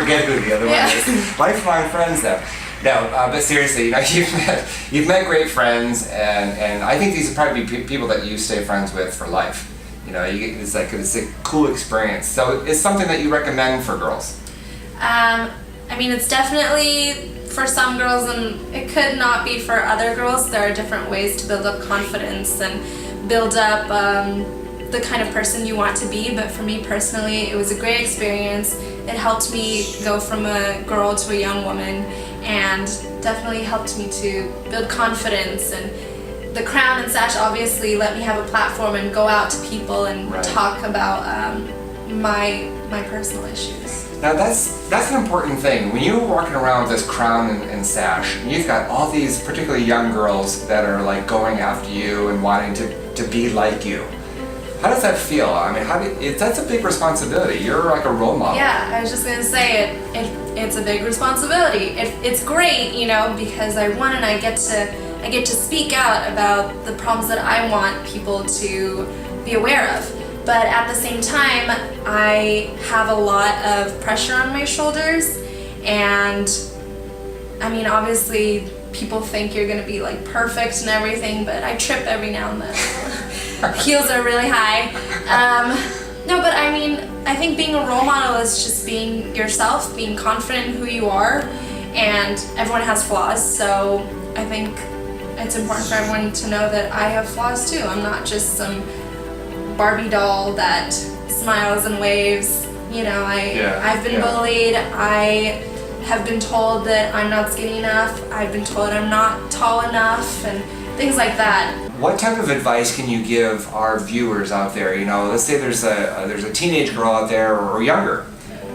forget who the other one is. Lifelong friends, though. No, but seriously, you've met great friends, and I think these would probably be people that you stay friends with for life. It's a cool experience. So it's something that you recommend for girls. It's definitely for some girls, and it could not be for other girls. There are different ways to build up confidence and build up the kind of person you want to be. But for me personally, it was a great experience. It helped me go from a girl to a young woman, and definitely helped me to build confidence. And the crown and sash obviously let me have a platform and go out to people and talk about my personal issues. Now that's an important thing. When you're walking around with this crown and sash, and you've got all these particularly young girls that are like going after you and wanting to be like you. How does that feel? That's a big responsibility. You're like a role model. Yeah, I was just gonna say it's a big responsibility. It's great, because I get to speak out about the problems that I want people to be aware of. But at the same time, I have a lot of pressure on my shoulders, and obviously people think you're gonna be like perfect and everything, but I trip every now and then. Heels are really high. No, but I think being a role model is just being yourself, being confident in who you are, and everyone has flaws, so I think it's important for everyone to know that I have flaws too. I'm not just some Barbie doll that smiles and waves. I've been bullied. I have been told that I'm not skinny enough. I've been told I'm not tall enough, and things like that. What type of advice can you give our viewers out there? Let's say there's a teenage girl out there or younger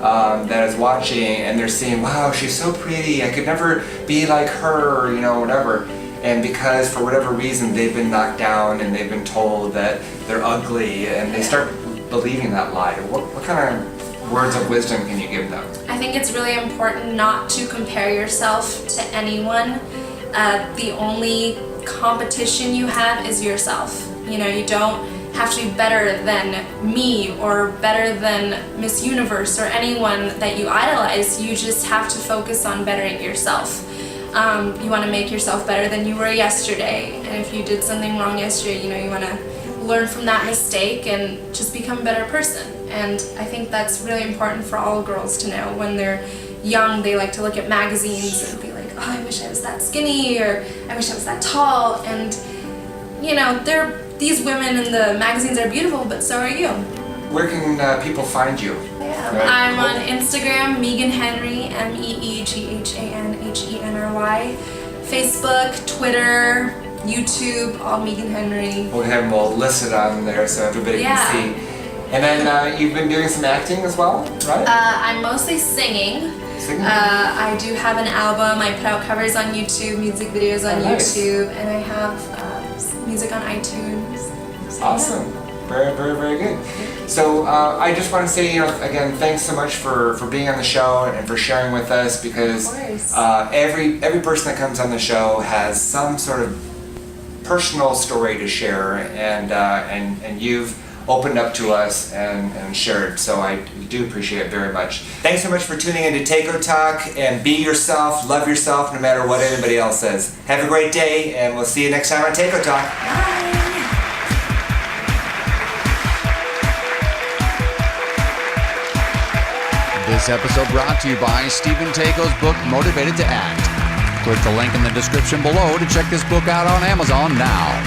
that is watching, and they're saying, "Wow, she's so pretty. I could never be like her," or whatever. And because for whatever reason they've been knocked down and they've been told that they're ugly, and they start believing that lie. What kind of words of wisdom can you give them? I think it's really important not to compare yourself to anyone. The only competition you have is yourself. You don't have to be better than me or better than Miss Universe or anyone that you idolize. You just have to focus on bettering yourself. You want to make yourself better than you were yesterday, and if you did something wrong yesterday, you want to learn from that mistake and just become a better person. And I think that's really important for all girls to know. When they're young, they like to look at magazines and be like, "Oh, I wish I was that skinny," or "I wish I was that tall." And these women in the magazines are beautiful, but so are you. Where can people find you? I'm on Instagram, Meeghan Henry, MEEGHANHENRY, Facebook, Twitter, YouTube, all Meeghan Henry. We'll have them all listed on there so everybody can see. And then you've been doing some acting as well, right? I'm mostly singing. I do have an album. I put out covers on YouTube, music videos on YouTube, and I have music on iTunes. So, awesome. Very, very, very good. So I just want to say, again, thanks so much for being on the show and for sharing with us, because every person that comes on the show has some sort of personal story to share, and you've opened up to us and shared, so I do appreciate it very much. Thanks so much for tuning in to Tako Talk, and be yourself, love yourself, no matter what anybody else says. Have a great day, and we'll see you next time on Tako Talk. Bye. This episode brought to you by Stephen Tako's book, Motivated to Act. Click the link in the description below to check this book out on Amazon now.